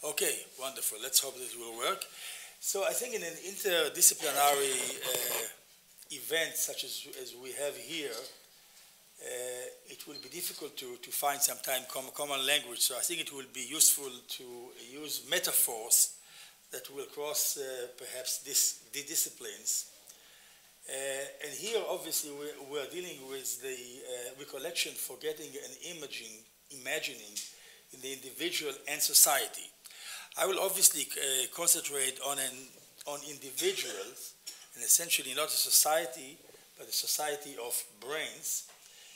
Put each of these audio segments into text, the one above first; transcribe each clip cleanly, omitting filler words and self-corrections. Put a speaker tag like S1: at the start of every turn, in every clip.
S1: Okay, wonderful. Let's hope that it will work. So I think in an interdisciplinary event such as we have here, it will be difficult to find sometimes common language. So I think it will be useful to use metaphors that will cross perhaps the disciplines. And here, obviously, we're dealing with the recollection, forgetting, and imagining in the individual and society. I will obviously concentrate on individuals, and essentially not a society, but a society of brains,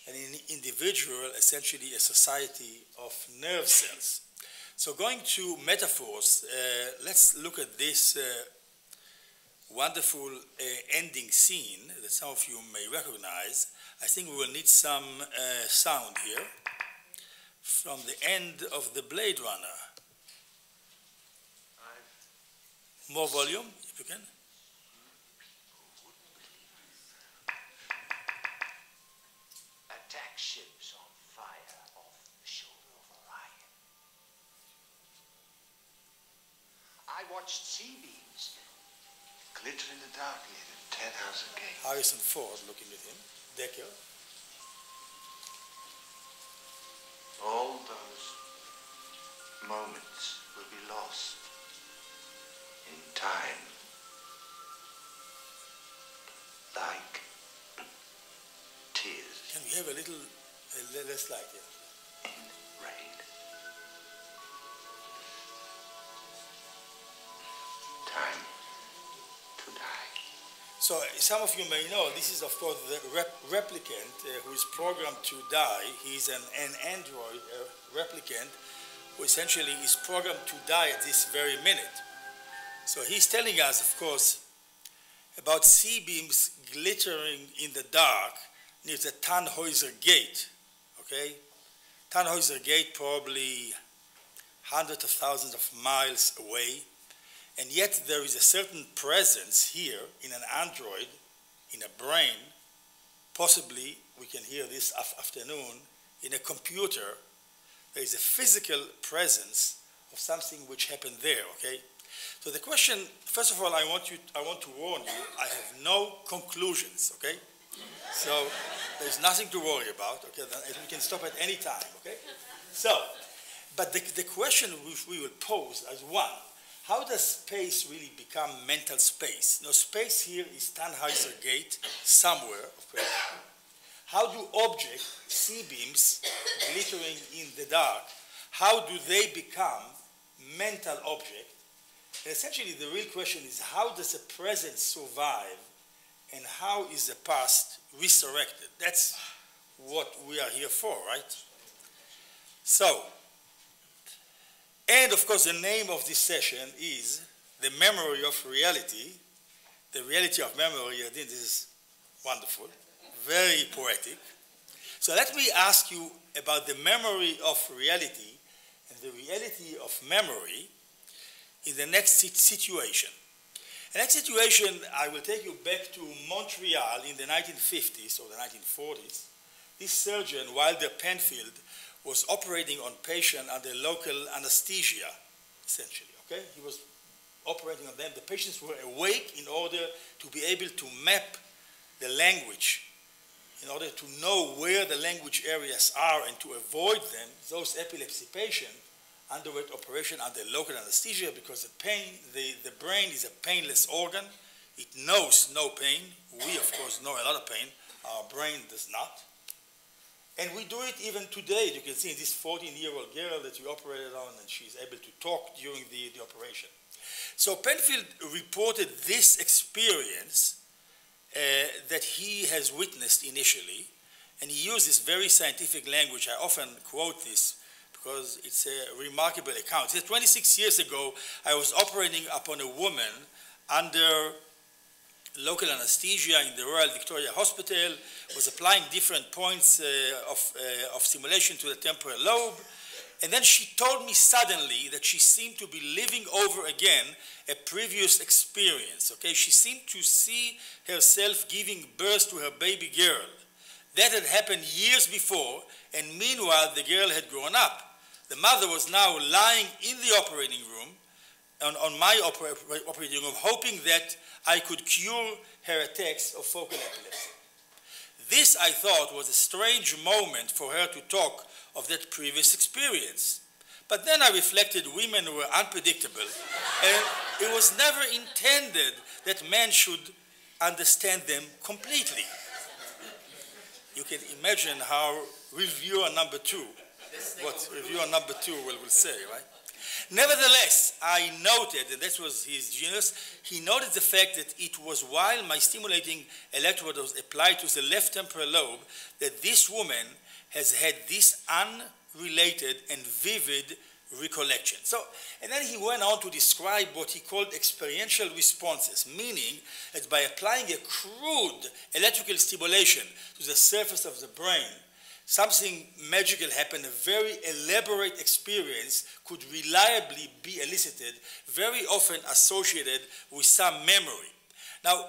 S1: and in individual, essentially a society of nerve cells. So going to metaphors, let's look at this wonderful ending scene that some of you may recognize. I think we will need some sound here from the end of the Blade Runner. More volume, if you can.
S2: Attack ships on fire off the shoulder of Orion. I watched sea beams glitter in the dark near the 10,000 gate.
S1: Harrison Ford looking at him. Decker.
S2: All those moments will be lost in time, like tears.
S1: Can we have a little less light here?
S2: In rain. Time to die.
S1: So some of you may know this is, of course, the replicant who is programmed to die. He's an android replicant who essentially is programmed to die at this very minute. So he's telling us, of course, about sea beams glittering in the dark near the Tannhäuser Gate, okay? Tannhäuser Gate probably hundreds of thousands of miles away, and yet there is a certain presence here in an android, in a brain, possibly, we can hear this afternoon, in a computer. There is a physical presence of something which happened there, okay? So the question, first of all, I want to warn you, I have no conclusions, okay? So there's nothing to worry about, okay? We can stop at any time, okay? So, but the question which we will pose as one, how does space really become mental space? Now, space here is Tannhäuser Gate, somewhere, of course. How do objects, sea beams, glittering in the dark, how do they become mental objects? And essentially, the real question is, how does the present survive, and how is the past resurrected? That's what we are here for, right? So, and of course, the name of this session is The Memory of Reality. The reality of memory, I think this is wonderful, very poetic. So let me ask you about the memory of reality and the reality of memory in the next situation. The next situation, I will take you back to Montreal in the 1950s or the 1940s. This surgeon, Wilder Penfield, was operating on patient under local anesthesia, essentially, okay? He was operating on them. The patients were awake in order to be able to map the language, in order to know where the language areas are and to avoid them. Those epilepsy patients underwent operation under local anesthesia because the brain is a painless organ. It knows no pain. We, of course, know a lot of pain. Our brain does not. And we do it even today. You can see this 14-year-old girl that we operated on, and she's able to talk during the operation. So Penfield reported this experience that he has witnessed initially, and he used this very scientific language. I often quote this because it's a remarkable account. He said, 26 years ago, I was operating upon a woman under local anesthesia in the Royal Victoria Hospital, was applying different points of stimulation to the temporal lobe, and then she told me suddenly that she seemed to be living over again a previous experience, okay? She seemed to see herself giving birth to her baby girl. That had happened years before, and meanwhile the girl had grown up. The mother was now lying in the operating room, on my operating room, hoping that I could cure her attacks of focal epilepsy. This, I thought, was a strange moment for her to talk of that previous experience. But then I reflected women were unpredictable, and it was never intended that men should understand them completely. You can imagine how reviewer number two, what reviewer number two will say, right? Nevertheless, I noted, and that was his genius, he noted the fact that it was while my stimulating electrode was applied to the left temporal lobe that this woman has had this unrelated and vivid recollection. So, and then he went on to describe what he called experiential responses, meaning that by applying a crude electrical stimulation to the surface of the brain, something magical happened. A very elaborate experience could reliably be elicited, very often associated with some memory. Now,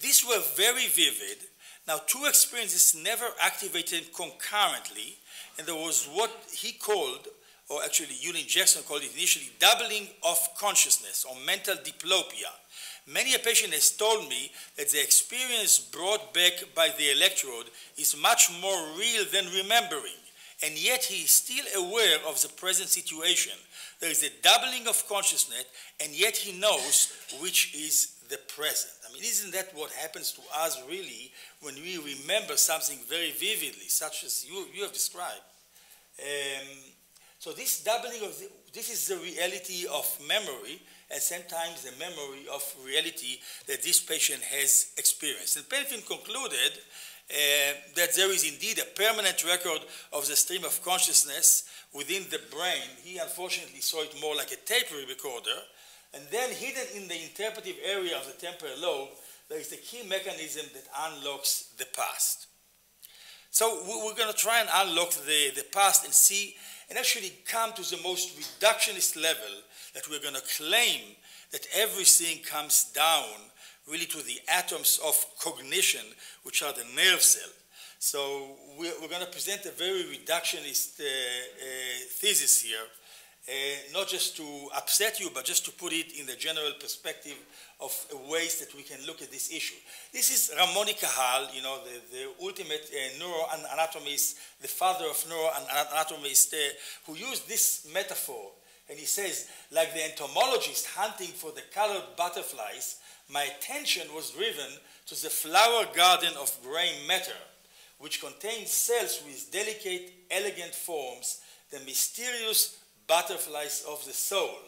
S1: these were very vivid. Now, two experiences never activated concurrently, and there was what he called, or actually Eugene Jackson called it initially, doubling of consciousness, or mental diplopia. Many a patient has told me that the experience brought back by the electrode is much more real than remembering, and yet he is still aware of the present situation. There is a doubling of consciousness, and yet he knows which is the present. I mean, isn't that what happens to us really when we remember something very vividly, such as you have described? So this doubling of, this is the reality of memory, and sometimes the memory of reality that this patient has experienced. And Penfield concluded that there is indeed a permanent record of the stream of consciousness within the brain. He unfortunately saw it more like a tape recorder. And then hidden in the interpretive area of the temporal lobe, there is the key mechanism that unlocks the past. So we're going to try and unlock the past and see, and actually come to the most reductionist level, that we're going to claim that everything comes down really to the atoms of cognition, which are the nerve cell. So we're going to present a very reductionist thesis here, not just to upset you, but just to put it in the general perspective of ways that we can look at this issue. This is Ramon y Cajal, you know, the ultimate neuroanatomist, the father of neuroanatomists, who used this metaphor. And he says, like the entomologist hunting for the colored butterflies, my attention was driven to the flower garden of gray matter, which contains cells with delicate, elegant forms, the mysterious butterflies of the soul,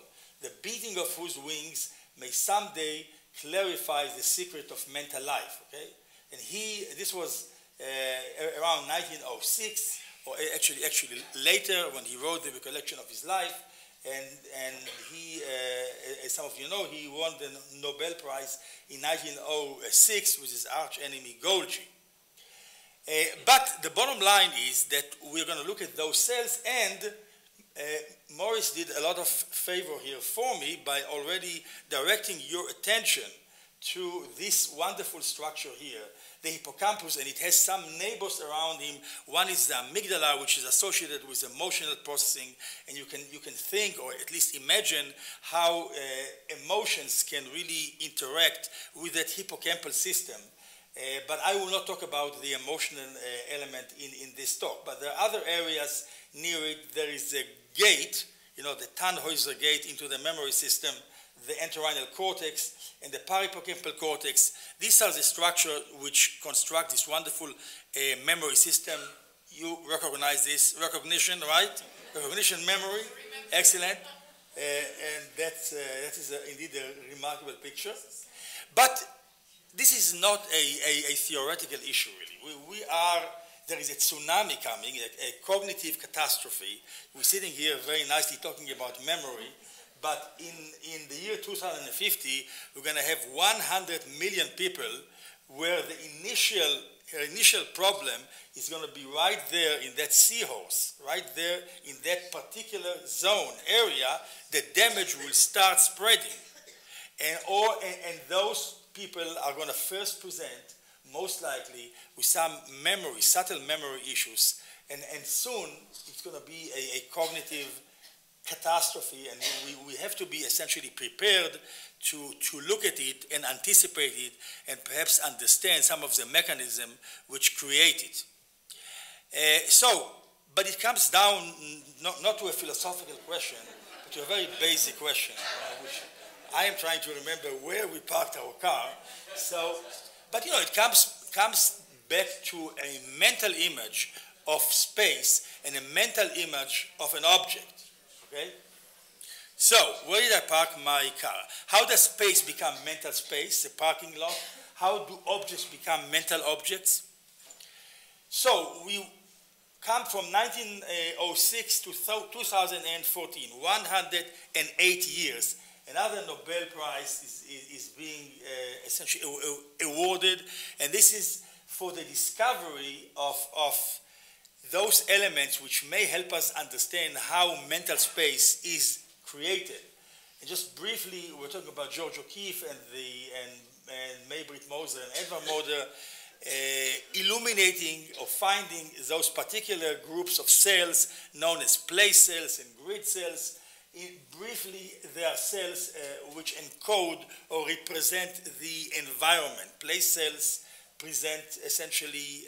S1: the beating of whose wings may someday clarify the secret of mental life. Okay? And this was around 1906, or actually later, when he wrote the recollection of his life. And he, as some of you know, he won the Nobel Prize in 1906 with his arch enemy Golgi. But the bottom line is that we're going to look at those cells, and Morris did a lot of favor here for me by already directing your attention to this wonderful structure here, the hippocampus, and it has some neighbors around him. One is the amygdala, which is associated with emotional processing, and you can think, or at least imagine, how emotions can really interact with that hippocampal system. But I will not talk about the emotional element in this talk. But there are other areas near it. There is a gate, you know, the Tannhäuser gate into the memory system, the entorhinal cortex, and the parahippocampal cortex. These are the structure which construct this wonderful memory system. You recognize this recognition, right? Recognition, memory, excellent. And that is indeed a remarkable picture. But this is not a theoretical issue, really. There is a tsunami coming, a cognitive catastrophe. We're sitting here very nicely talking about memory. But in the year 2050, we're going to have 100 million people where the initial problem is going to be right there in that seahorse, right there in that particular zone area. The damage will start spreading. And those people are going to first present, most likely, with some memory, subtle memory issues. And soon, it's going to be a cognitive catastrophe, and we have to be essentially prepared to look at it and anticipate it and perhaps understand some of the mechanism which create it. But it comes down not to a philosophical question, but to a very basic question, which I am trying to remember where we parked our car. But it comes back to a mental image of space and a mental image of an object, okay? So, where did I park my car? How does space become mental space, the parking lot? How do objects become mental objects? So, we come from 1906 to 2014, 108 years. Another Nobel Prize is being essentially awarded, and this is for the discovery of those elements which may help us understand how mental space is created. And just briefly, we're talking about George O'Keeffe and Maybrit Moser and Edvard Moser, illuminating or finding those particular groups of cells known as place cells and grid cells. Briefly, they are cells which encode or represent the environment. Place cells present essentially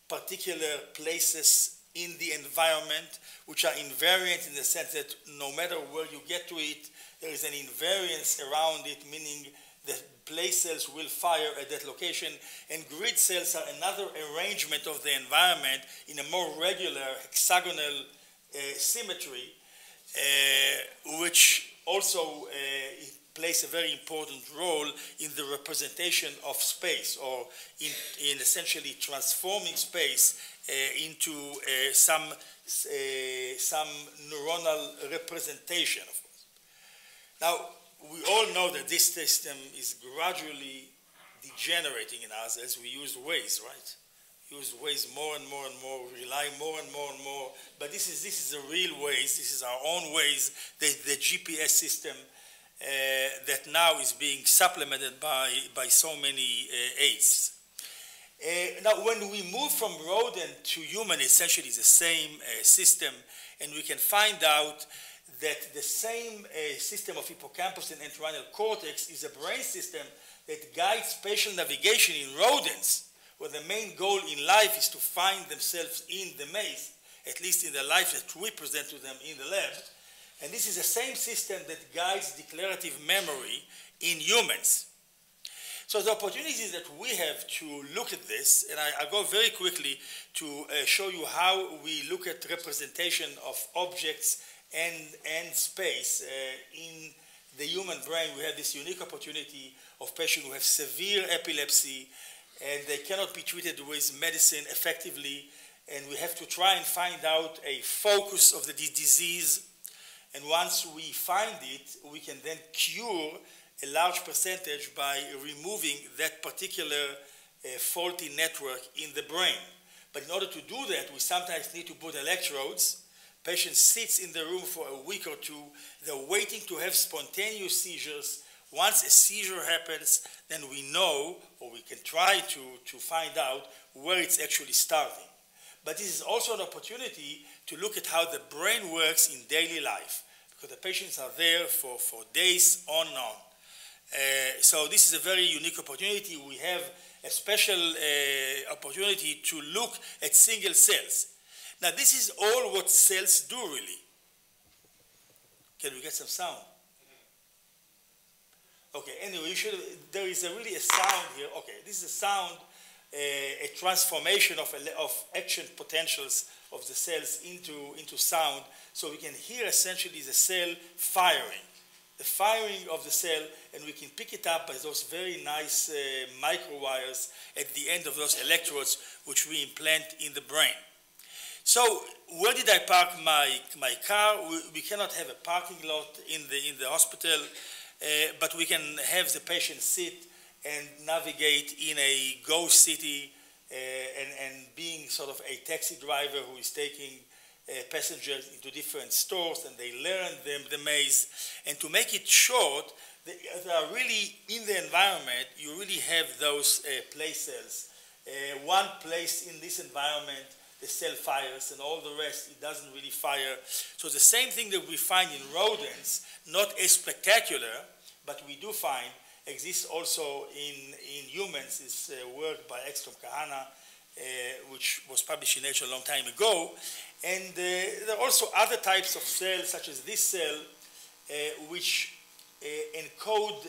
S1: particular places in the environment which are invariant in the sense that no matter where you get to it, there is an invariance around it, meaning that place cells will fire at that location, and grid cells are another arrangement of the environment in a more regular hexagonal symmetry, which also plays a very important role in the representation of space, or in essentially transforming space into some neuronal representation, of course. Now, we all know that this system is gradually degenerating in us as we use Waze, right? Use Waze more and more and more, rely more and more and more. But this is a real Waze. This is our own Waze, the GPS system that now is being supplemented by so many aids. Now, when we move from rodent to human, essentially it's the same system, and we can find out that the same system of hippocampus and entorhinal cortex is a brain system that guides spatial navigation in rodents, where the main goal in life is to find themselves in the maze, at least in the life that we present to them in the lab. And this is the same system that guides declarative memory in humans. So the opportunities that we have to look at this, and I go very quickly to show you how we look at representation of objects and space in the human brain. We have this unique opportunity of patients who have severe epilepsy, and they cannot be treated with medicine effectively, and we have to try and find out a focus of the disease, and once we find it, we can then cure a large percentage by removing that particular faulty network in the brain. But in order to do that, we sometimes need to put electrodes. Patient sits in the room for a week or two. They're waiting to have spontaneous seizures. Once a seizure happens, then we know, or we can try to find out where it's actually starting. But this is also an opportunity to look at how the brain works in daily life, because the patients are there for days on and on. So this is a very unique opportunity. We have a special opportunity to look at single cells. Now, this is all what cells do, really. Can we get some sound? Okay, anyway, there is really a sound here. Okay, this is a sound, a transformation of action potentials of the cells into sound. So we can hear essentially the cell firing. The firing of the cell, and we can pick it up by those very nice microwires at the end of those electrodes, which we implant in the brain. So where did I park my car? We cannot have a parking lot in the hospital, but we can have the patient sit and navigate in a ghost city and being sort of a taxi driver who is taking passengers into different stores, and they learn the maze. And to make it short, they are really in the environment. You really have those place cells. One place in this environment the cell fires, and all the rest, it doesn't really fire. So the same thing that we find in rodents, not as spectacular, but we do find, exists also in humans. It's work by Ekstrom Kahana, which was published in Nature a long time ago. And there are also other types of cells, such as this cell, which encode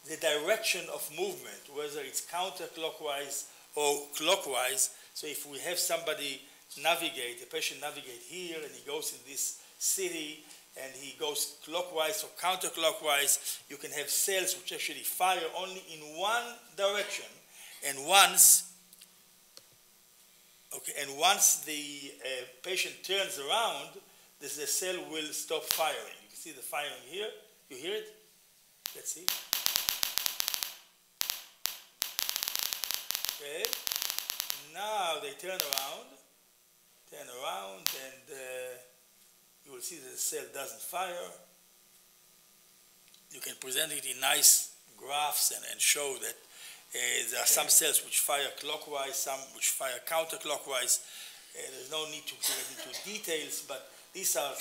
S1: the direction of movement, whether it's counterclockwise or clockwise. So if we have somebody navigate, a patient navigate here, and he goes in this city, and he goes clockwise or counterclockwise, you can have cells which actually fire only in one direction, and once the patient turns around, the cell will stop firing. You can see the firing here. You hear it? Let's see. Okay. Now they turn around, and you will see that the cell doesn't fire. You can present it in nice graphs and show that there are some cells which fire clockwise, some which fire counterclockwise. There's no need to get into details, but these are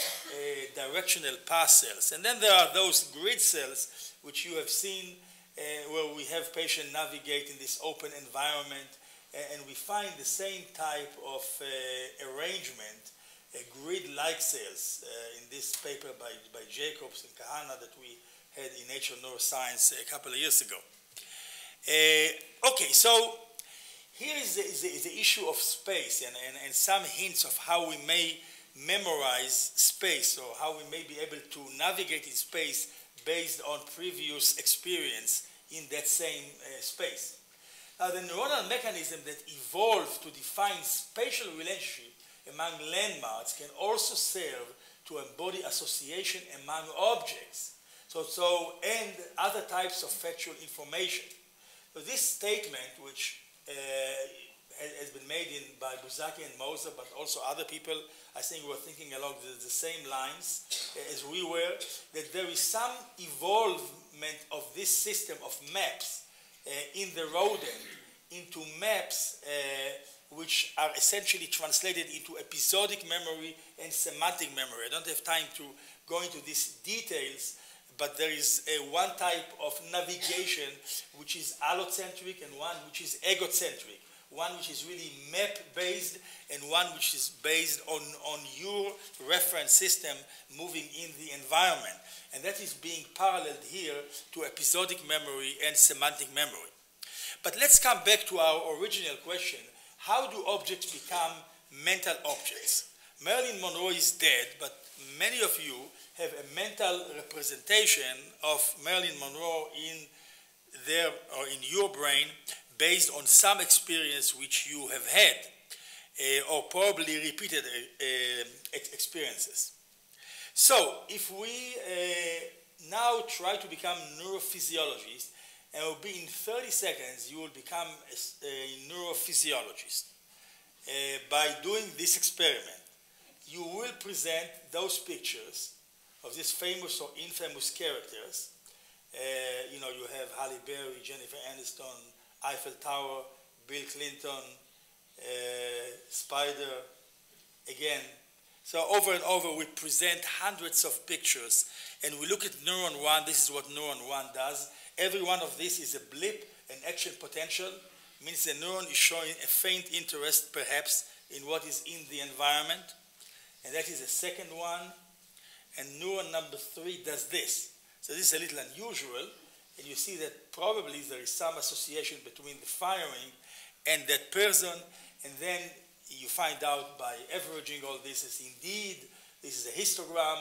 S1: directional path cells. And then there are those grid cells which you have seen where we have patient navigate in this open environment, and we find the same type of arrangement, grid-like cells in this paper by Jacobs and Kahana that we had in Nature Neuroscience a couple of years ago. Okay, so here is the issue of space and some hints of how we may memorize space, or how we may be able to navigate in space based on previous experience in that same space. Now, the neuronal mechanism that evolved to define spatial relationship among landmarks can also serve to embody association among objects, and other types of factual information. So this statement, which has been made by Buzaki and Moser, but also other people, I think, were thinking along the same lines as we were, that there is some evolvement of this system of maps in the rodent into maps which are essentially translated into episodic memory and semantic memory. I don't have time to go into these details, but there is one type of navigation which is allocentric and one which is egocentric. One which is really map-based and one which is based on your reference system moving in the environment. And that is being paralleled here to episodic memory and semantic memory. But let's come back to our original question. How do objects become mental objects? Marilyn Monroe is dead, but many of you have a mental representation of Marilyn Monroe in your brain based on some experience which you have had, or probably repeated experiences. So, if we now try to become neurophysiologists, and it will be in 30 seconds, you will become a neurophysiologist. By doing this experiment, you will present those pictures of these famous or infamous characters. You have Halle Berry, Jennifer Aniston, Eiffel Tower, Bill Clinton, Spider, again. So over and over we present hundreds of pictures and we look at neuron 1. This is what neuron 1 does. Every one of these is a blip, an action potential. Means the neuron is showing a faint interest perhaps in what is in the environment. And that is the second one. And neuron number 3 does this. So this is a little unusual. And you see that probably there is some association between the firing and that person, and then you find out by averaging all this is indeed, this is a histogram,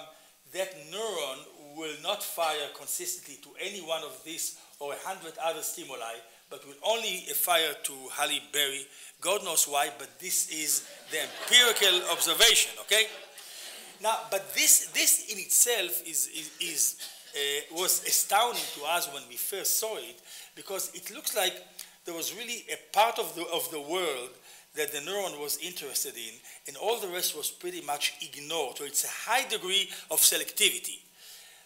S1: that neuron will not fire consistently to any one of these or 100 other stimuli, but will only fire to Halle Berry. God knows why, but this is the empirical observation, okay? Now, but this in itself was astounding to us when we first saw it, because it looks like there was really a part of the world that the neuron was interested in, and all the rest was pretty much ignored. So it's a high degree of selectivity.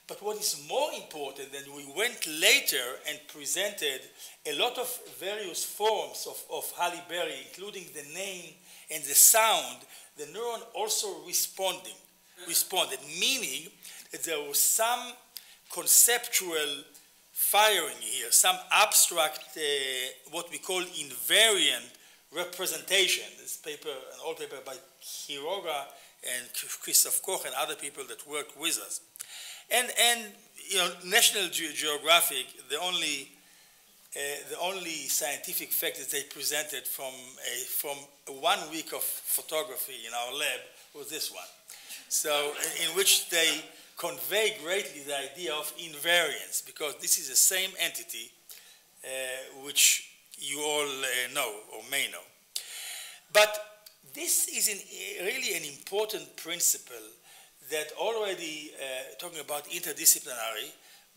S1: But what is more important, that we went later and presented a lot of various forms of Halle Berry, including the name and the sound, the neuron also responded, meaning that there was some conceptual firing here, some abstract, what we call invariant representation. This paper, an old paper by Quiroga and Christoph Koch and other people that work with us. And you know, National Geographic, the only scientific fact that they presented from 1 week of photography in our lab was this one. So in which they convey greatly the idea of invariance, because this is the same entity which you all know or may know. But this is really an important principle that already, talking about interdisciplinary,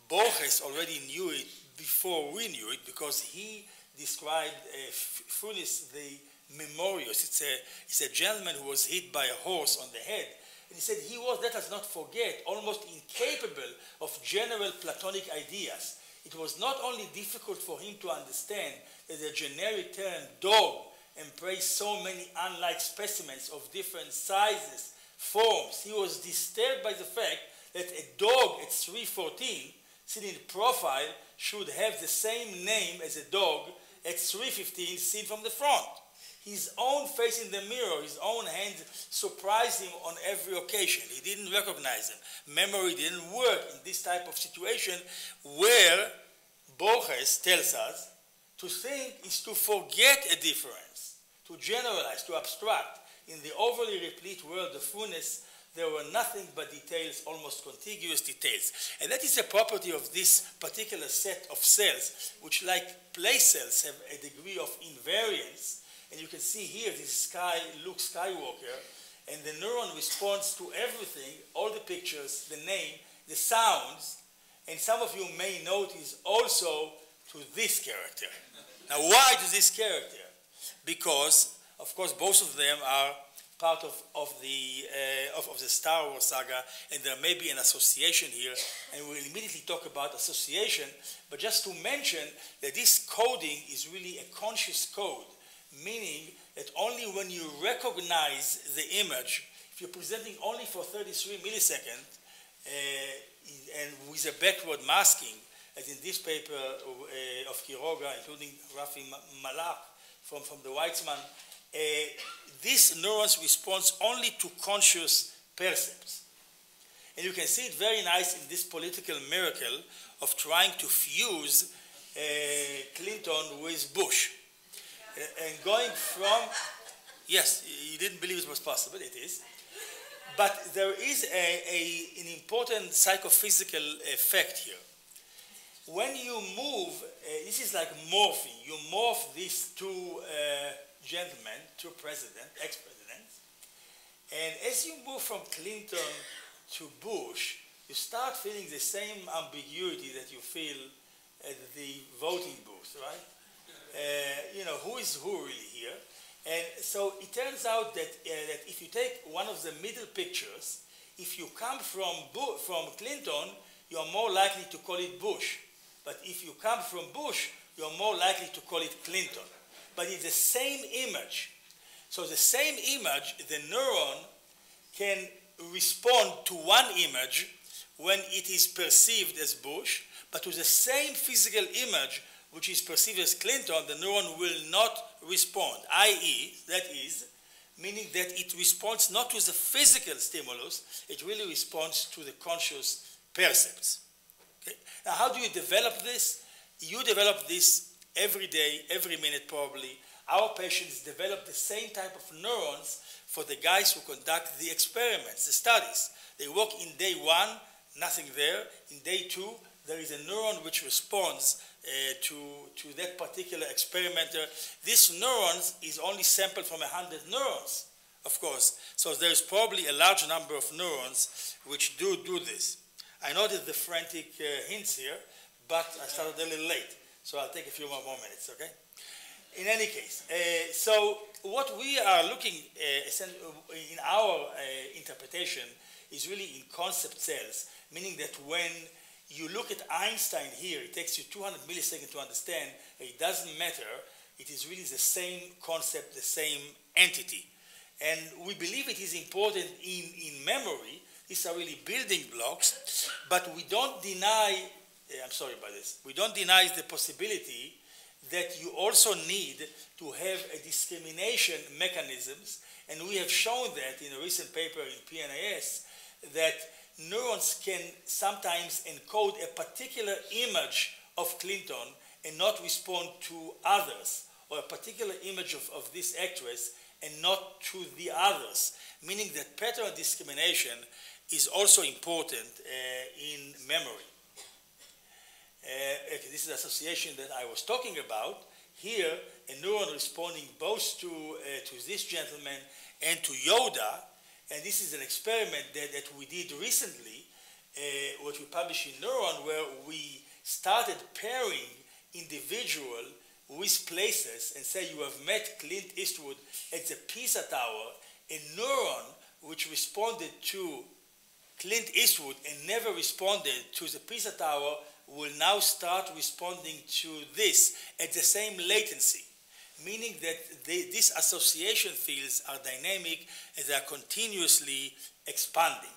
S1: Borges already knew it before we knew it, because he described Funes the Memorious. It's a gentleman who was hit by a horse on the head. And he said he was, let us not forget, almost incapable of general Platonic ideas. It was not only difficult for him to understand that the generic term dog embraced so many unlike specimens of different sizes, forms. He was disturbed by the fact that a dog at 314, seen in profile, should have the same name as a dog at 315, seen from the front. His own face in the mirror, his own hands surprised him on every occasion. He didn't recognize them. Memory didn't work in this type of situation where Borges tells us to think is to forget a difference, to generalize, to abstract. In the overly replete world of Funes, there were nothing but details, almost contiguous details. And that is a property of this particular set of cells, which like place cells have a degree of invariance. And you can see here this Luke Skywalker, and the neuron responds to everything, all the pictures, the name, the sounds, and some of you may notice also to this character. Now, why to this character? Because, of course, both of them are part of the Star Wars saga, and there may be an association here, and we'll immediately talk about association, but just to mention that this coding is really a conscious code, meaning that only when you recognize the image, if you're presenting only for 33 milliseconds, and with a backward masking, as in this paper of Quiroga, including Rafi Malach from the Weizmann, this neuron's responds only to conscious percepts. And you can see it very nice in this political miracle of trying to fuse Clinton with Bush. And going from, yes, you didn't believe it was possible, it is. But there is an important psychophysical effect here. When you move, this is like morphing. You morph these two gentlemen, two presidents, ex-presidents, and as you move from Clinton to Bush, you start feeling the same ambiguity that you feel at the voting booth, right? You know, who is who really here? And so it turns out that if you take one of the middle pictures, if you come from Clinton, you're more likely to call it Bush. But if you come from Bush, you're more likely to call it Clinton. But it's the same image. So the same image, the neuron can respond to one image when it is perceived as Bush, but to the same physical image which is perceived as Clinton, the neuron will not respond, i.e., that is, meaning that it responds not to the physical stimulus, it really responds to the conscious percepts. Okay? Now, how do you develop this? You develop this every day, every minute probably. Our patients develop the same type of neurons for the guys who conduct the experiments, the studies. They work in day 1, nothing there. In day 2, there is a neuron which responds to that particular experimenter. This neurons is only sampled from 100 neurons, of course. So there's probably a large number of neurons which do this. I noted the frantic hints here, but I started a little late. So I'll take a few more minutes, okay? In any case, so what we are looking in our interpretation is really in concept cells, meaning that when you look at Einstein here, it takes you 200 milliseconds to understand. It doesn't matter. It is really the same concept, the same entity. And we believe it is important in memory. These are really building blocks, but we don't deny, I'm sorry about this, we don't deny the possibility that you also need to have a discrimination mechanisms, and we have shown that in a recent paper in PNAS, that neurons can sometimes encode a particular image of Clinton and not respond to others, or a particular image of this actress and not to the others, meaning that pattern discrimination is also important in memory. Okay, this is the association that I was talking about. Here, a neuron responding both to this gentleman and to Yoda, and this is an experiment that we did recently, what we published in Neuron, where we started pairing individual with places and say you have met Clint Eastwood at the Pisa Tower. A neuron which responded to Clint Eastwood and never responded to the Pisa Tower will now start responding to this at the same latency, meaning that these association fields are dynamic and they are continuously expanding.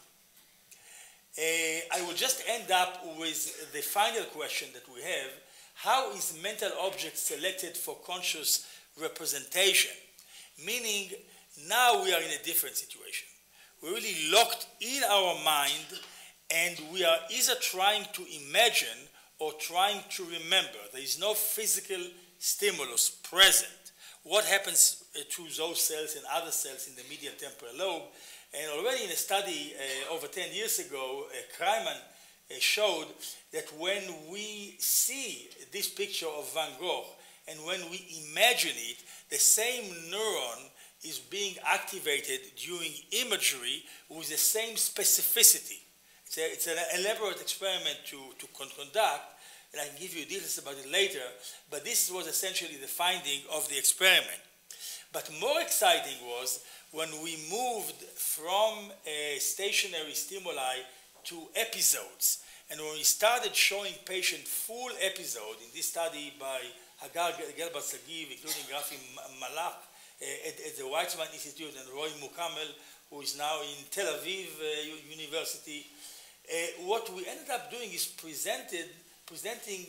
S1: I will just end up with the final question that we have. How is mental object selected for conscious representation? Meaning, now we are in a different situation. We're really locked in our mind, and we are either trying to imagine or trying to remember. There is no physical stimulus present. What happens to those cells and other cells in the medial temporal lobe? And already in a study over 10 years ago, Kreiman showed that when we see this picture of Van Gogh and when we imagine it, the same neuron is being activated during imagery with the same specificity. It's an elaborate experiment to conduct, and I can give you details about it later, but this was essentially the finding of the experiment. But more exciting was when we moved from stationary stimuli to episodes. And when we started showing patient full episode, in this study by Hagar Gelbat-Sagiv, including Rafi Malach at the Weizmann Institute, and Roy Mukamel, who is now in Tel Aviv University, what we ended up doing is presenting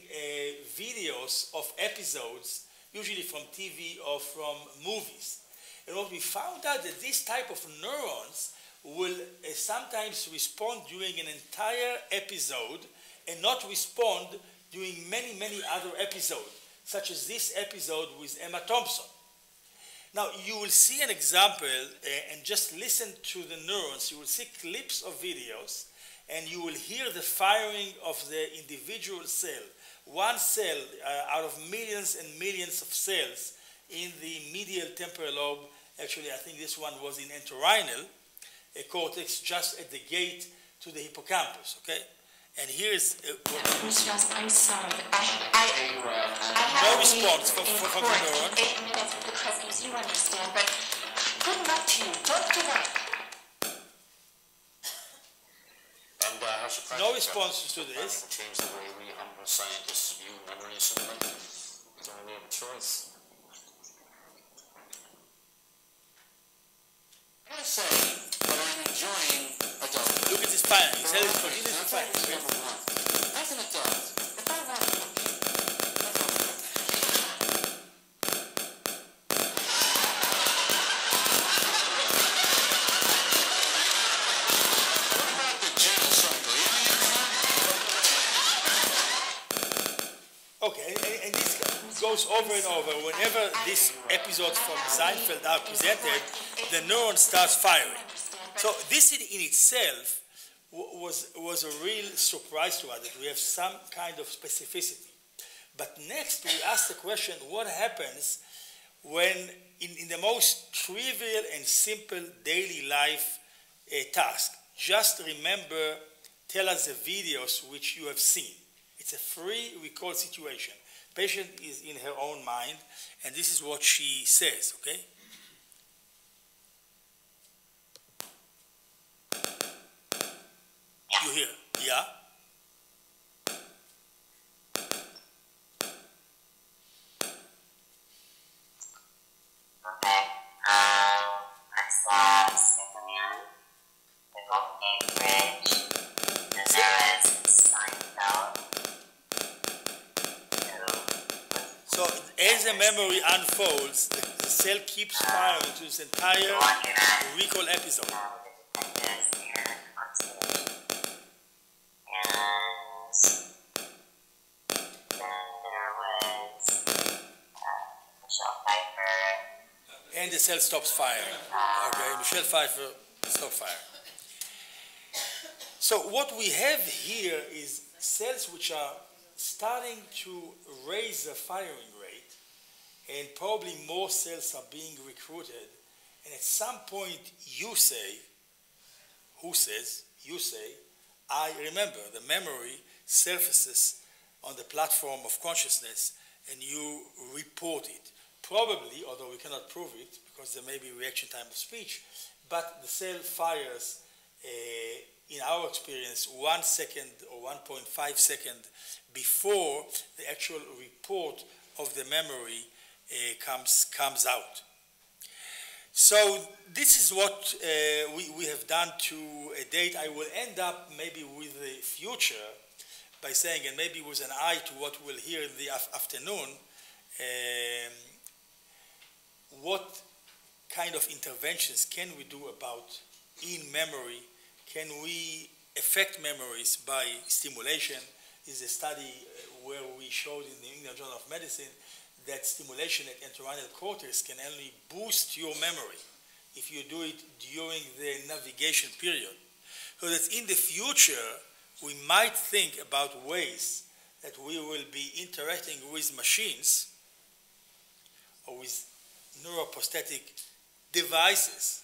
S1: videos of episodes, usually from TV or from movies. And what we found out that this type of neurons will sometimes respond during an entire episode and not respond during many, many other episodes, such as this episode with Emma Thompson. Now, you will see an example and just listen to the neurons. You will see clips of videos and you will hear the firing of the individual cell. One cell out of millions and millions of cells in the medial temporal lobe. Actually, I think this one was in entorhinal cortex, just at the gate to the hippocampus, okay? And here's
S3: I'm sorry.
S1: no response from the neuron.
S3: 8 minutes because you understand, but good luck to you. Don't give up.
S4: And how's your practice?
S1: No response to this.
S4: Change the way we scientists view memory or something. Don't we have a choice? I gotta say, but I'm enjoying adult.
S1: Look at this fire. He said it's continuously firing.
S4: As an adult, if I want to
S1: Okay, and this goes over and over. Whenever these episodes from Seinfeld are presented, the neuron starts firing. So this in itself was a real surprise to us, that we have some kind of specificity. But next we ask the question, what happens when in the most trivial and simple daily life task? Just remember, tell us the videos which you have seen. It's a free recall situation. Patient is in her own mind, and this is what she says, okay? You hear, yeah?
S3: Next Bridge, and there was Seinfeld.
S1: So as the memory unfolds, the cell keeps firing to this entire recall episode.
S3: The detectives here on stage. And then there was Michelle Pfeiffer.
S1: And the cell stops firing. Okay, Michelle Pfeiffer stops firing. So what we have here is cells which are starting to raise the firing rate, and probably more cells are being recruited. And at some point you say, who says? You say, I remember. The memory surfaces on the platform of consciousness and you report it. Probably, although we cannot prove it because there may be reaction time of speech, but the cell fires, in our experience, 1 second or 1.5 seconds before the actual report of the memory comes out. So this is what we have done to a date. I will end up maybe with the future by saying, and maybe with an eye to what we'll hear in the afternoon, what kind of interventions can we do about in memory? Can we affect memories by stimulation? Is a study where we showed in the England Journal of Medicine that stimulation at entorhinal cortex can only boost your memory if you do it during the navigation period. So that in the future, we might think about ways that we will be interacting with machines or with neuroprosthetic devices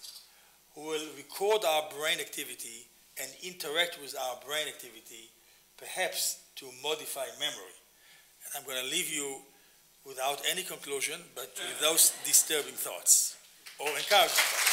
S1: who will record our brain activity and interact with our brain activity, perhaps to modify memory. And I'm going to leave you without any conclusion, but with those disturbing thoughts or encouragement.